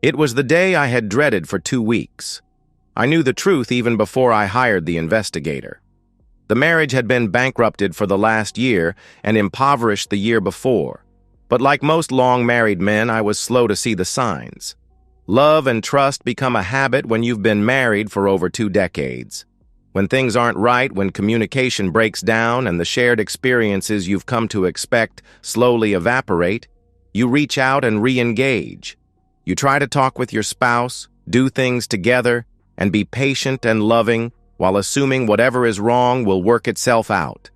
It was the day I had dreaded for 2 weeks. I knew the truth even before I hired the investigator. The marriage had been bankrupted for the last year and impoverished the year before. But like most long-married men, I was slow to see the signs. Love and trust become a habit when you've been married for over 2 decades. When things aren't right, when communication breaks down and the shared experiences you've come to expect slowly evaporate, you reach out and re-engage. You try to talk with your spouse, do things together, and be patient and loving while assuming whatever is wrong will work itself out.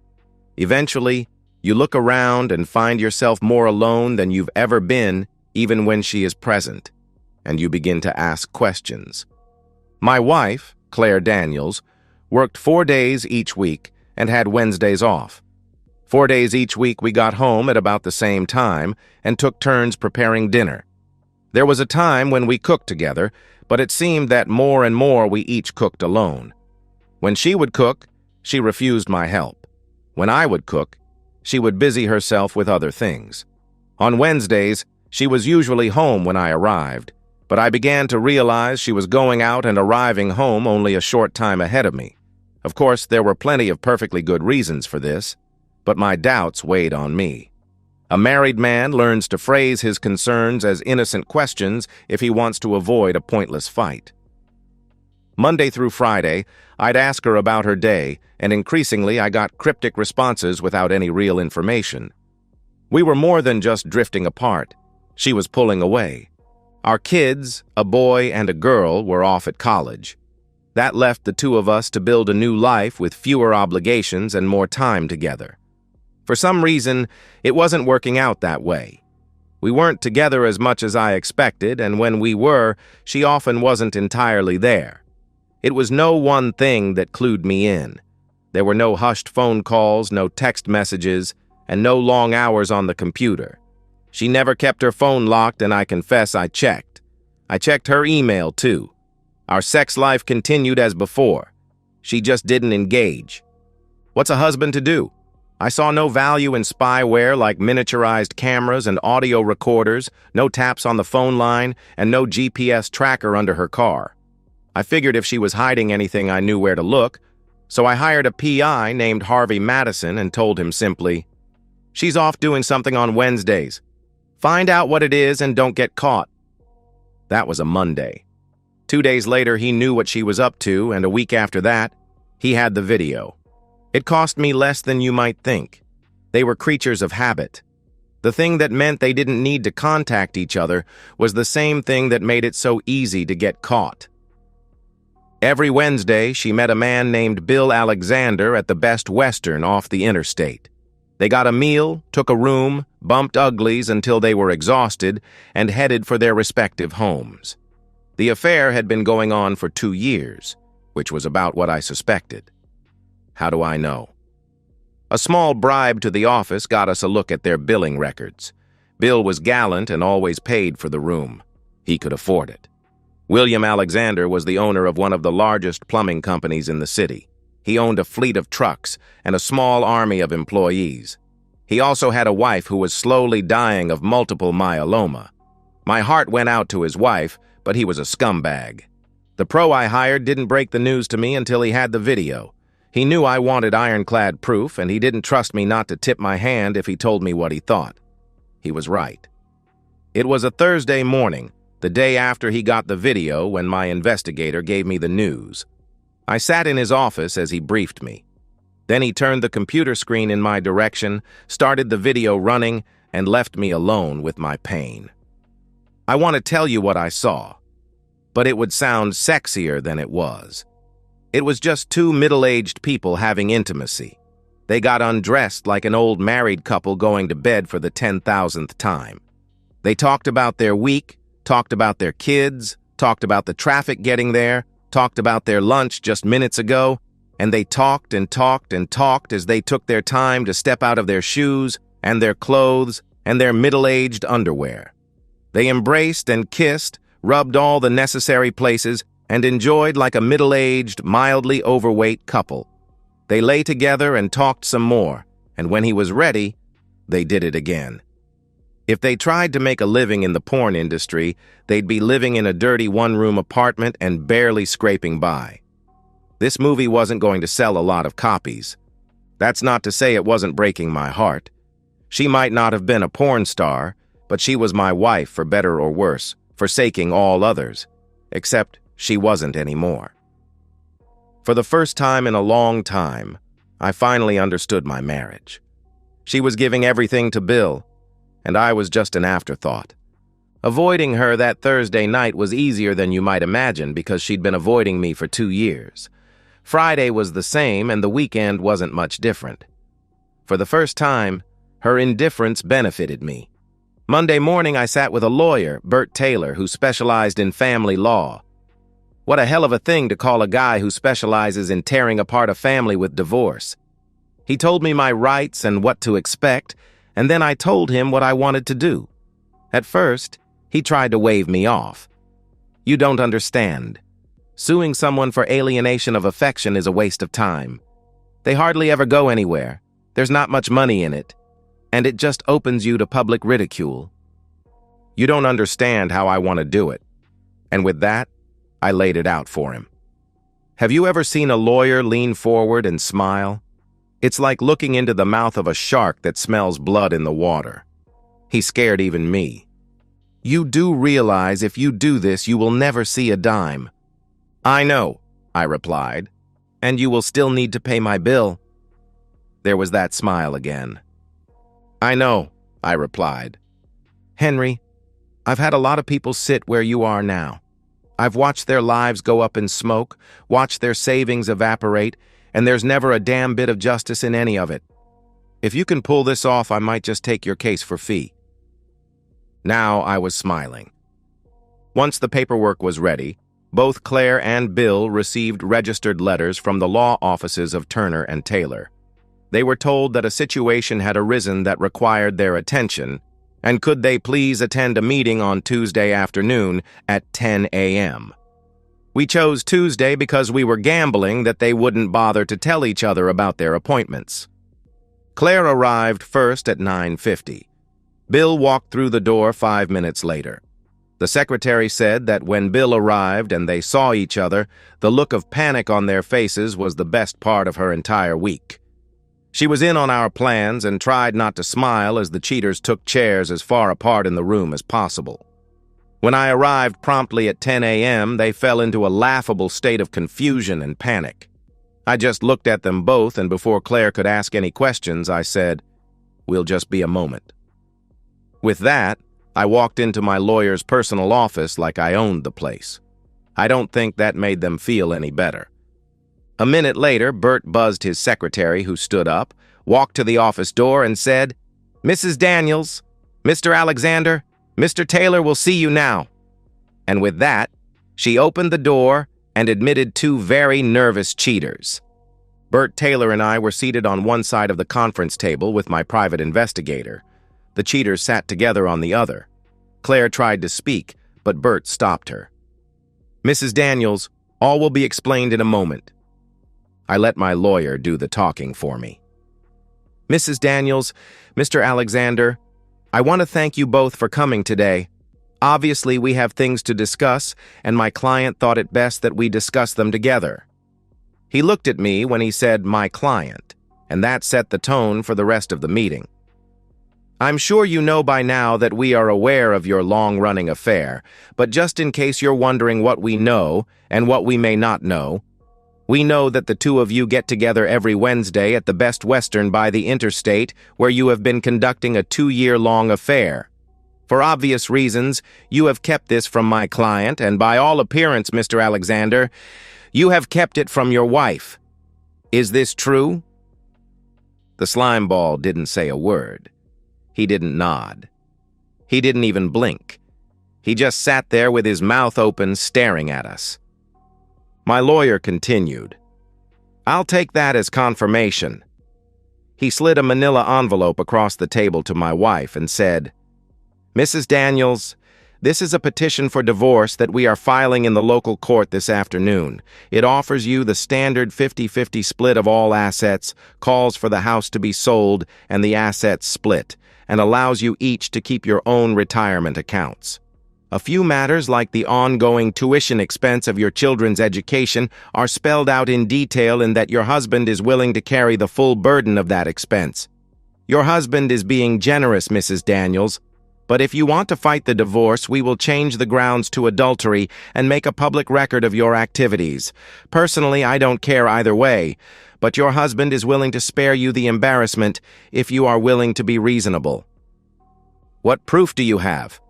Eventually, you look around and find yourself more alone than you've ever been, even when she is present, and you begin to ask questions. My wife, Claire Daniels, worked 4 days each week and had Wednesdays off. 4 days each week we got home at about the same time and took turns preparing dinner. There was a time when we cooked together, but it seemed that more and more we each cooked alone. When she would cook, she refused my help. When I would cook, she would busy herself with other things. On Wednesdays, she was usually home when I arrived, but I began to realize she was going out and arriving home only a short time ahead of me. Of course, there were plenty of perfectly good reasons for this, but my doubts weighed on me. A married man learns to phrase his concerns as innocent questions if he wants to avoid a pointless fight. Monday through Friday, I'd ask her about her day, and increasingly I got cryptic responses without any real information. We were more than just drifting apart. She was pulling away. Our kids, a boy and a girl, were off at college. That left the two of us to build a new life with fewer obligations and more time together. For some reason, it wasn't working out that way. We weren't together as much as I expected, and when we were, she often wasn't entirely there. It was no one thing that clued me in. There were no hushed phone calls, no text messages, and no long hours on the computer. She never kept her phone locked, and I confess I checked. I checked her email, too. Our sex life continued as before. She just didn't engage. What's a husband to do? I saw no value in spyware like miniaturized cameras and audio recorders, no taps on the phone line, and no GPS tracker under her car. I figured if she was hiding anything, I knew where to look, so I hired a PI named Harvey Madison and told him simply, "She's off doing something on Wednesdays. Find out what it is and don't get caught." That was a Monday. 2 days later, he knew what she was up to, and a week after that, he had the video. It cost me less than you might think. They were creatures of habit. The thing that meant they didn't need to contact each other was the same thing that made it so easy to get caught. Every Wednesday, she met a man named Bill Alexander at the Best Western off the interstate. They got a meal, took a room, bumped uglies until they were exhausted, and headed for their respective homes. The affair had been going on for 2 years, which was about what I suspected. How do I know? A small bribe to the office got us a look at their billing records. Bill was gallant and always paid for the room. He could afford it. William Alexander was the owner of one of the largest plumbing companies in the city. He owned a fleet of trucks and a small army of employees. He also had a wife who was slowly dying of multiple myeloma. My heart went out to his wife, but he was a scumbag. The pro I hired didn't break the news to me until he had the video. He knew I wanted ironclad proof, and he didn't trust me not to tip my hand if he told me what he thought. He was right. It was a Thursday morning, the day after he got the video, when my investigator gave me the news. I sat in his office as he briefed me. Then he turned the computer screen in my direction, started the video running, and left me alone with my pain. I want to tell you what I saw, but it would sound sexier than it was. It was just 2 middle-aged people having intimacy. They got undressed like an old married couple going to bed for the 10,000th time. They talked about their week, talked about their kids, talked about the traffic getting there, talked about their lunch just minutes ago, and they talked and talked and talked as they took their time to step out of their shoes and their clothes and their middle-aged underwear. They embraced and kissed, rubbed all the necessary places, and enjoyed like a middle-aged, mildly overweight couple. They lay together and talked some more, and when he was ready, they did it again. If they tried to make a living in the porn industry, they'd be living in a dirty one-room apartment and barely scraping by. This movie wasn't going to sell a lot of copies. That's not to say it wasn't breaking my heart. She might not have been a porn star, but she was my wife for better or worse, forsaking all others, except she wasn't anymore. For the first time in a long time, I finally understood my marriage. She was giving everything to Bill, and I was just an afterthought. Avoiding her that Thursday night was easier than you might imagine because she'd been avoiding me for 2 years. Friday was the same, and the weekend wasn't much different. For the first time, her indifference benefited me. Monday morning, I sat with a lawyer, Bert Taylor, who specialized in family law. What a hell of a thing to call a guy who specializes in tearing apart a family with divorce. He told me my rights and what to expect, and then I told him what I wanted to do. At first, he tried to wave me off. You don't understand. Suing someone for alienation of affection is a waste of time. They hardly ever go anywhere. There's not much money in it, and it just opens you to public ridicule. You don't understand how I want to do it. And with that, I laid it out for him. Have you ever seen a lawyer lean forward and smile? It's like looking into the mouth of a shark that smells blood in the water. He scared even me. You do realize if you do this, you will never see a dime. I know, I replied, and you will still need to pay my bill. There was that smile again. I know, I replied. Henry, I've had a lot of people sit where you are now. I've watched their lives go up in smoke, watched their savings evaporate, and there's never a damn bit of justice in any of it. If you can pull this off, I might just take your case for fee. Now I was smiling. Once the paperwork was ready, both Claire and Bill received registered letters from the law offices of Turner and Taylor. They were told that a situation had arisen that required their attention, and could they please attend a meeting on Tuesday afternoon at 10 a.m. We chose Tuesday because we were gambling that they wouldn't bother to tell each other about their appointments. Claire arrived first at 9:50. Bill walked through the door 5 minutes later. The secretary said that when Bill arrived and they saw each other, the look of panic on their faces was the best part of her entire week. She was in on our plans and tried not to smile as the cheaters took chairs as far apart in the room as possible. When I arrived promptly at 10 a.m., they fell into a laughable state of confusion and panic. I just looked at them both, and before Claire could ask any questions, I said, "We'll just be a moment." With that, I walked into my lawyer's personal office like I owned the place. I don't think that made them feel any better. A minute later, Bert buzzed his secretary, who stood up, walked to the office door, and said, "Mrs. Daniels, Mr. Alexander, Mr. Taylor will see you now." And with that, she opened the door and admitted 2 very nervous cheaters. Bert Taylor and I were seated on one side of the conference table with my private investigator. The cheaters sat together on the other. Claire tried to speak, but Bert stopped her. "Mrs. Daniels, all will be explained in a moment." I let my lawyer do the talking for me. "Mrs. Daniels, Mr. Alexander, I want to thank you both for coming today. Obviously, we have things to discuss, and my client thought it best that we discuss them together." He looked at me when he said "my client," and that set the tone for the rest of the meeting. "I'm sure you know by now that we are aware of your long-running affair, but just in case you're wondering what we know and what we may not know, we know that the 2 of you get together every Wednesday at the Best Western by the interstate, where you have been conducting a 2-year-long affair. For obvious reasons, you have kept this from my client, and by all appearance, Mr. Alexander, you have kept it from your wife. Is this true?" The slime ball didn't say a word. He didn't nod. He didn't even blink. He just sat there with his mouth open, staring at us. My lawyer continued, "I'll take that as confirmation." He slid a manila envelope across the table to my wife and said, "Mrs. Daniels, this is a petition for divorce that we are filing in the local court this afternoon. It offers you the standard 50-50 split of all assets, calls for the house to be sold, and the assets split. and allows you each to keep your own retirement accounts. A few matters like the ongoing tuition expense of your children's education are spelled out in detail in that your husband is willing to carry the full burden of that expense. Your husband is being generous, Mrs. Daniels, but if you want to fight the divorce, we will change the grounds to adultery and make a public record of your activities. Personally, I don't care either way, but your husband is willing to spare you the embarrassment if you are willing to be reasonable. What proof do you have?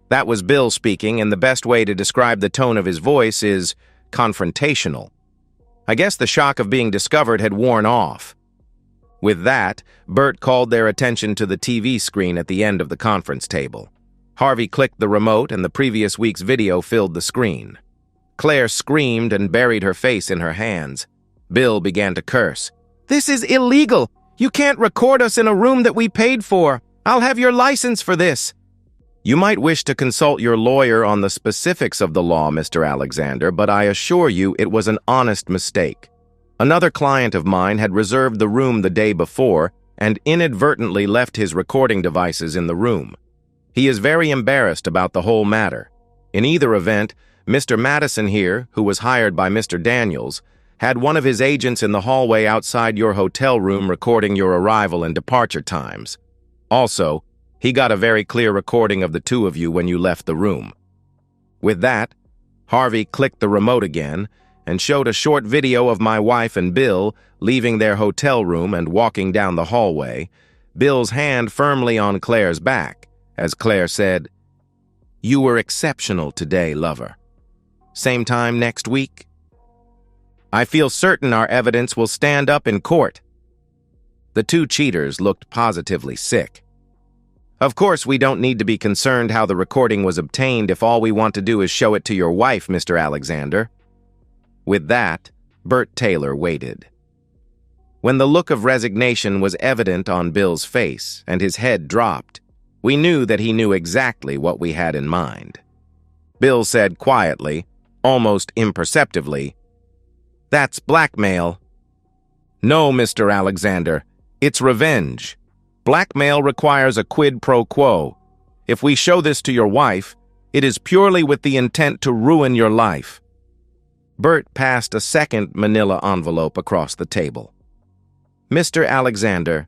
That was Bill speaking, and the best way to describe the tone of his voice is confrontational. I guess the shock of being discovered had worn off. With that, Bert called their attention to the TV screen at the end of the conference table. Harvey clicked the remote, and the previous week's video filled the screen. Claire screamed and buried her face in her hands. Bill began to curse. "This is illegal! You can't record us in a room that we paid for! I'll have your license for this!" You might wish to consult your lawyer on the specifics of the law, Mr. Alexander, but I assure you it was an honest mistake. Another client of mine had reserved the room the day before and inadvertently left his recording devices in the room. He is very embarrassed about the whole matter. In either event, Mr. Madison here, who was hired by Mr. Daniels, had one of his agents in the hallway outside your hotel room recording your arrival and departure times. Also, he got a very clear recording of the two of you when you left the room. With that, Harvey clicked the remote again and showed a short video of my wife and Bill leaving their hotel room and walking down the hallway, Bill's hand firmly on Claire's back, as Claire said, "You were exceptional today, lover. Same time next week? I feel certain our evidence will stand up in court." The two cheaters looked positively sick. Of course, we don't need to be concerned how the recording was obtained if all we want to do is show it to your wife, Mr. Alexander. With that, Bert Taylor waited. When the look of resignation was evident on Bill's face and his head dropped, we knew that he knew exactly what we had in mind. Bill said quietly, almost imperceptibly, "That's blackmail." "No, Mr. Alexander, it's revenge. Blackmail requires a quid pro quo. If we show this to your wife, it is purely with the intent to ruin your life." Bert passed a second manila envelope across the table. "Mr. Alexander,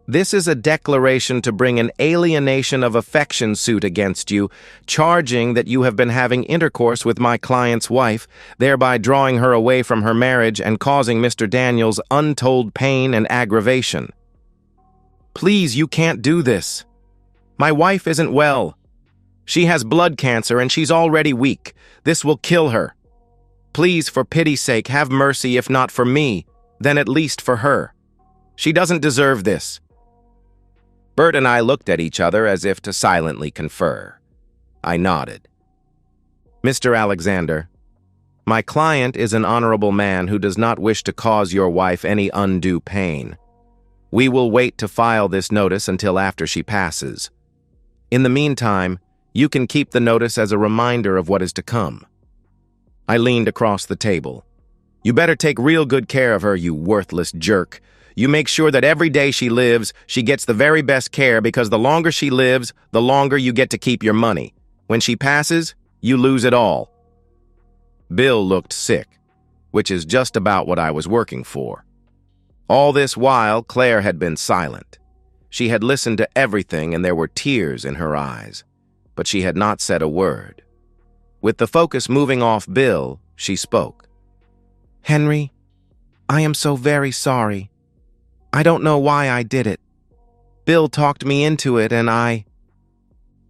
this is a declaration to bring an alienation of affection suit against you, charging that you have been having intercourse with my client's wife, thereby drawing her away from her marriage and causing Mr. Daniels untold pain and aggravation. Please, you can't do this. My wife isn't well. She has blood cancer and she's already weak. This will kill her. Please, for pity's sake, have mercy, if not for me, then at least for her. She doesn't deserve this." Bert and I looked at each other as if to silently confer. I nodded. "Mr. Alexander, my client is an honorable man who does not wish to cause your wife any undue pain. We will wait to file this notice until after she passes. In the meantime, you can keep the notice as a reminder of what is to come." I leaned across the table. "You better take real good care of her, you worthless jerk. You make sure that every day she lives, she gets the very best care, because the longer she lives, the longer you get to keep your money. When she passes, you lose it all." Bill looked sick, which is just about what I was working for. All this while, Claire had been silent. She had listened to everything and there were tears in her eyes, but she had not said a word. With the focus moving off Bill, she spoke. "Henry, I am so very sorry. I don't know why I did it. Bill talked me into it and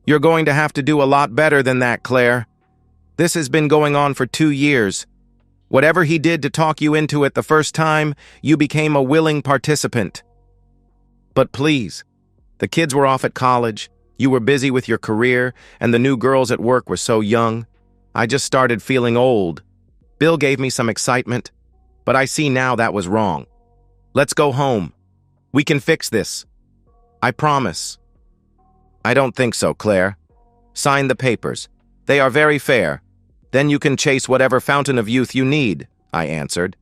You're going to have to do a lot better than that, Claire. This has been going on for 2 years. Whatever he did to talk you into it the first time, you became a willing participant. But please, the kids were off at college, you were busy with your career, and the new girls at work were so young. I just started feeling old. Bill gave me some excitement, but I see now that was wrong. Let's go home. We can fix this. I promise." "I don't think so, Claire. Sign the papers. They are very fair. Then you can chase whatever fountain of youth you need," I answered.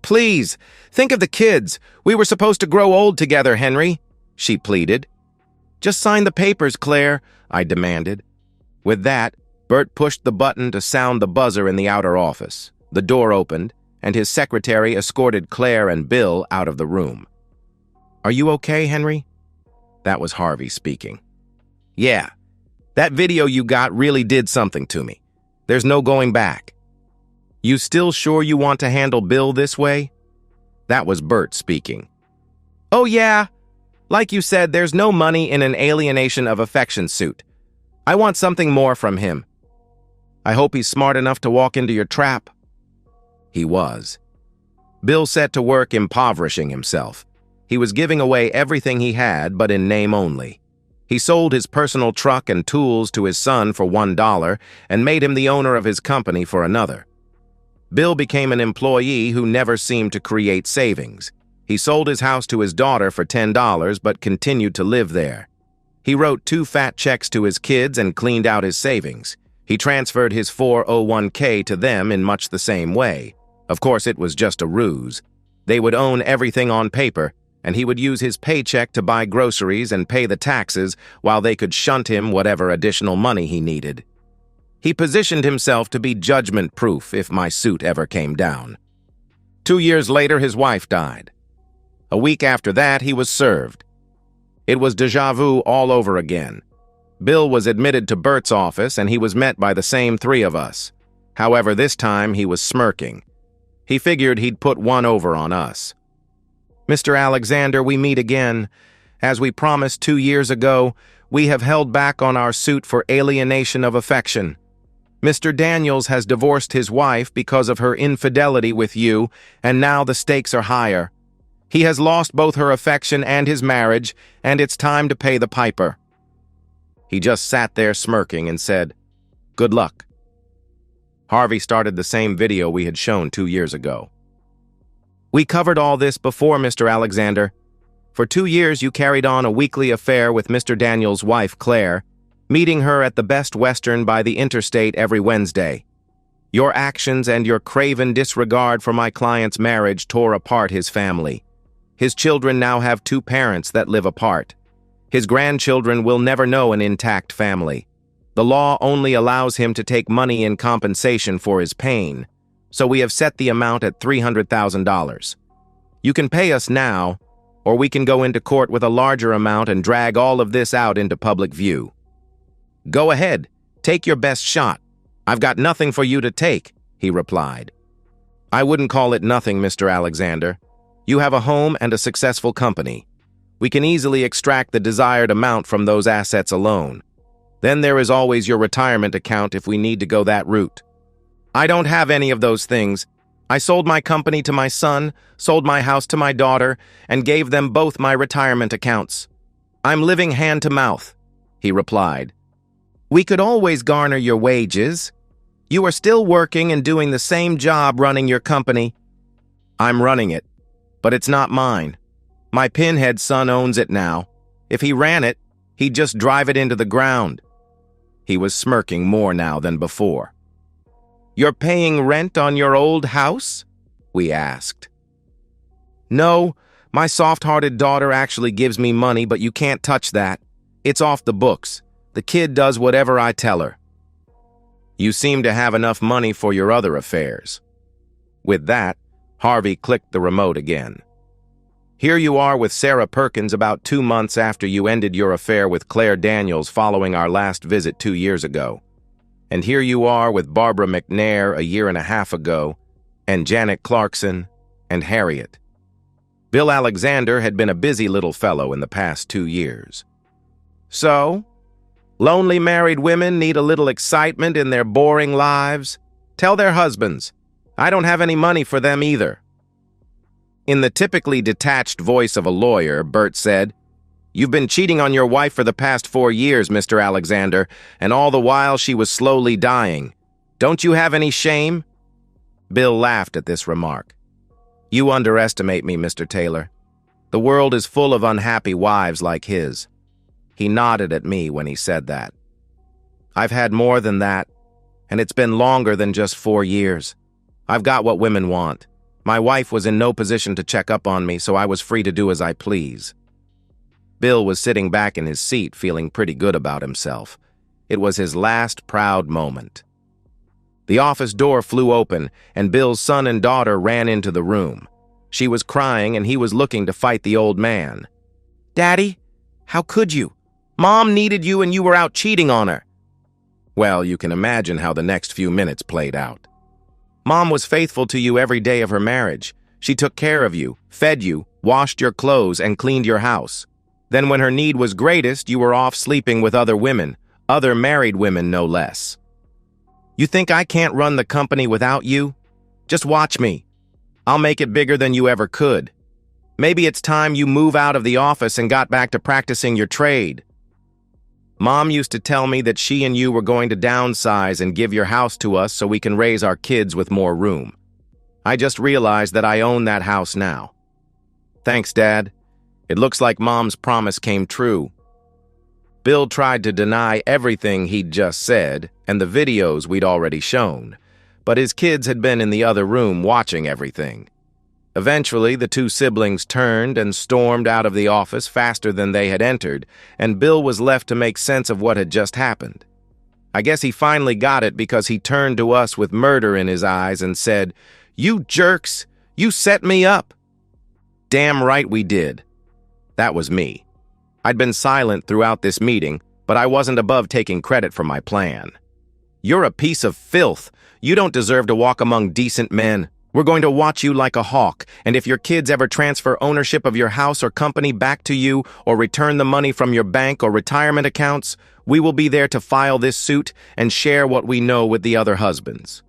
"Please, think of the kids. We were supposed to grow old together, Henry," she pleaded. Just sign the papers, Claire, I demanded. With that, Bert pushed the button to sound the buzzer in the outer office. The door opened, and his secretary escorted Claire and Bill out of the room. Are you okay, Henry? That was Harvey speaking. Yeah, that video you got really did something to me. There's no going back. You still sure you want to handle Bill this way? That was Bert speaking. Oh yeah, like you said, there's no money in an alienation of affection suit. I want something more from him. I hope he's smart enough to walk into your trap. He was. Bill set to work impoverishing himself. He was giving away everything he had, but in name only. He sold his personal truck and tools to his son for $1 and made him the owner of his company for another. Bill became an employee who never seemed to create savings. He sold his house to his daughter for $10 but continued to live there. He wrote 2 fat checks to his kids and cleaned out his savings. He transferred his 401k to them in much the same way. Of course, it was just a ruse. They would own everything on paper, and he would use his paycheck to buy groceries and pay the taxes while they could shunt him whatever additional money he needed. He positioned himself to be judgment-proof if my suit ever came down. 2 years later, his wife died. A week after that, he was served. It was déjà vu all over again. Bill was admitted to Bert's office, and he was met by the same 3 of us. However, this time he was smirking. He figured he'd put one over on us. Mr. Alexander, we meet again. As we promised 2 years ago, we have held back on our suit for alienation of affection. Mr. Daniels has divorced his wife because of her infidelity with you, and now the stakes are higher. He has lost both her affection and his marriage, and it's time to pay the piper. He just sat there smirking and said, "Good luck." Harvey started the same video we had shown 2 years ago. We covered all this before, Mr. Alexander. For 2 years, you carried on a weekly affair with Mr. Daniels' wife, Claire, meeting her at the Best Western by the interstate every Wednesday. Your actions and your craven disregard for my client's marriage tore apart his family. His children now have 2 parents that live apart. His grandchildren will never know an intact family. The law only allows him to take money in compensation for his pain, so we have set the amount at $300,000. You can pay us now, or we can go into court with a larger amount and drag all of this out into public view. Go ahead, take your best shot. I've got nothing for you to take, he replied. I wouldn't call it nothing, Mr. Alexander. You have a home and a successful company. We can easily extract the desired amount from those assets alone. Then there is always your retirement account if we need to go that route. I don't have any of those things. I sold my company to my son, sold my house to my daughter, and gave them both my retirement accounts. I'm living hand to mouth, he replied. We could always garner your wages. You are still working and doing the same job running your company. I'm running it, but it's not mine. My pinhead son owns it now. If he ran it, he'd just drive it into the ground. He was smirking more now than before. You're paying rent on your old house? We asked. No, my soft-hearted daughter actually gives me money, but you can't touch that. It's off the books. The kid does whatever I tell her. You seem to have enough money for your other affairs. With that, Harvey clicked the remote again. Here you are with Sarah Perkins about 2 months after you ended your affair with Claire Daniels following our last visit 2 years ago. And here you are with Barbara McNair a year and a half ago, and Janet Clarkson, and Harriet. Bill Alexander had been a busy little fellow in the past 2 years. So, lonely married women need a little excitement in their boring lives? Tell their husbands. I don't have any money for them either. In the typically detached voice of a lawyer, Bert said, You've been cheating on your wife for the past 4 years, Mr. Alexander, and all the while she was slowly dying. Don't you have any shame? Bill laughed at this remark. You underestimate me, Mr. Taylor. The world is full of unhappy wives like his. He nodded at me when he said that. I've had more than that, and it's been longer than just 4 years. I've got what women want. My wife was in no position to check up on me, so I was free to do as I please. Bill was sitting back in his seat, feeling pretty good about himself. It was his last proud moment. The office door flew open, and Bill's son and daughter ran into the room. She was crying, and he was looking to fight the old man. "Daddy, how could you? Mom needed you, and you were out cheating on her." Well, you can imagine how the next few minutes played out. Mom was faithful to you every day of her marriage. She took care of you, fed you, washed your clothes, and cleaned your house. Then when her need was greatest, you were off sleeping with other women, other married women no less. You think I can't run the company without you? Just watch me. I'll make it bigger than you ever could. Maybe it's time you move out of the office and got back to practicing your trade. Mom used to tell me that she and you were going to downsize and give your house to us so we can raise our kids with more room. I just realized that I own that house now. Thanks, Dad. It looks like Mom's promise came true. Bill tried to deny everything he'd just said and the videos we'd already shown, but his kids had been in the other room watching everything. Eventually, the two siblings turned and stormed out of the office faster than they had entered, and Bill was left to make sense of what had just happened. I guess he finally got it because he turned to us with murder in his eyes and said, "You jerks! You set me up!" Damn right we did. That was me. I'd been silent throughout this meeting, but I wasn't above taking credit for my plan. "You're a piece of filth. You don't deserve to walk among decent men. We're going to watch you like a hawk, and if your kids ever transfer ownership of your house or company back to you or return the money from your bank or retirement accounts, we will be there to file this suit and share what we know with the other husbands.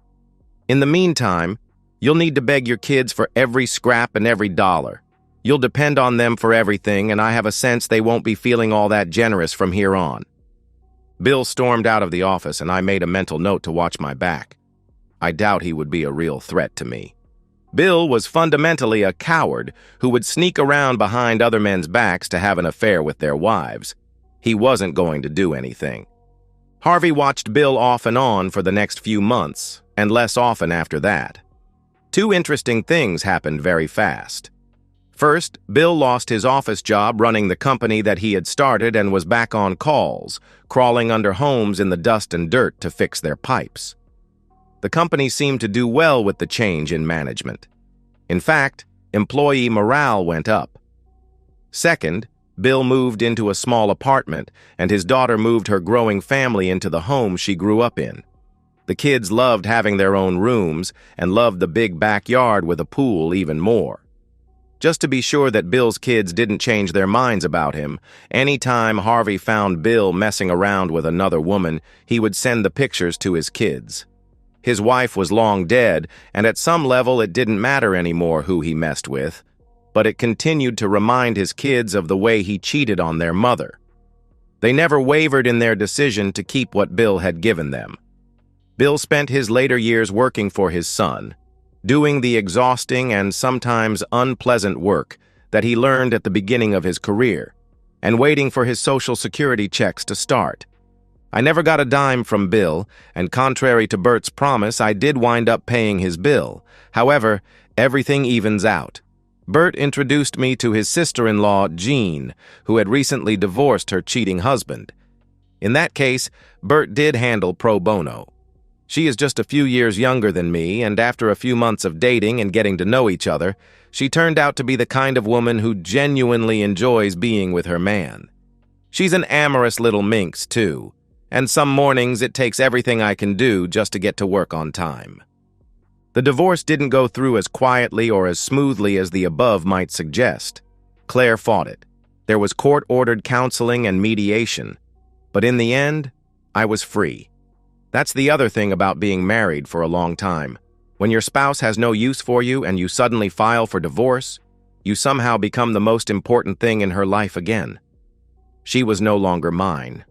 In the meantime, you'll need to beg your kids for every scrap and every dollar. You'll depend on them for everything, and I have a sense they won't be feeling all that generous from here on." Bill stormed out of the office, and I made a mental note to watch my back. I doubt he would be a real threat to me. Bill was fundamentally a coward who would sneak around behind other men's backs to have an affair with their wives. He wasn't going to do anything. Harvey watched Bill off and on for the next few months, and less often after that. Two interesting things happened very fast. First, Bill lost his office job running the company that he had started and was back on calls, crawling under homes in the dust and dirt to fix their pipes. The company seemed to do well with the change in management. In fact, employee morale went up. Second, Bill moved into a small apartment, and his daughter moved her growing family into the home she grew up in. The kids loved having their own rooms and loved the big backyard with a pool even more. Just to be sure that Bill's kids didn't change their minds about him, anytime Harvey found Bill messing around with another woman, he would send the pictures to his kids. His wife was long dead, and at some level it didn't matter anymore who he messed with, but it continued to remind his kids of the way he cheated on their mother. They never wavered in their decision to keep what Bill had given them. Bill spent his later years working for his son, doing the exhausting and sometimes unpleasant work that he learned at the beginning of his career, and waiting for his Social Security checks to start. I never got a dime from Bill, and contrary to Bert's promise, I did wind up paying his bill. However, everything evens out. Bert introduced me to his sister-in-law, Jean, who had recently divorced her cheating husband. In that case, Bert did handle pro bono. She is just a few years younger than me, and after a few months of dating and getting to know each other, she turned out to be the kind of woman who genuinely enjoys being with her man. She's an amorous little minx, too, and some mornings it takes everything I can do just to get to work on time. The divorce didn't go through as quietly or as smoothly as the above might suggest. Claire fought it. There was court-ordered counseling and mediation. But in the end, I was free. That's the other thing about being married for a long time. When your spouse has no use for you and you suddenly file for divorce, you somehow become the most important thing in her life again. She was no longer mine.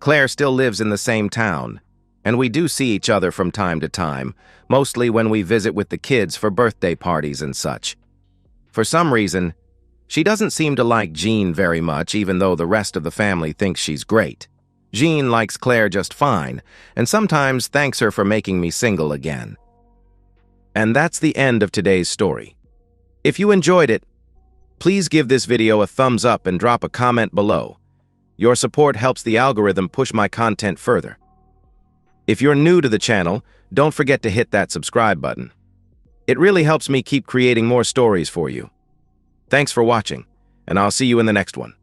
Claire still lives in the same town, and we do see each other from time to time, mostly when we visit with the kids for birthday parties and such. For some reason, she doesn't seem to like Jean very much, even though the rest of the family thinks she's great. Jean likes Claire just fine, and sometimes thanks her for making me single again. And that's the end of today's story. If you enjoyed it, Please give this video a thumbs up and drop a comment below. Your support helps the algorithm push my content further. If you're new to the channel, don't forget to hit that subscribe button. It really helps me keep creating more stories for you. Thanks for watching, and I'll see you in the next one.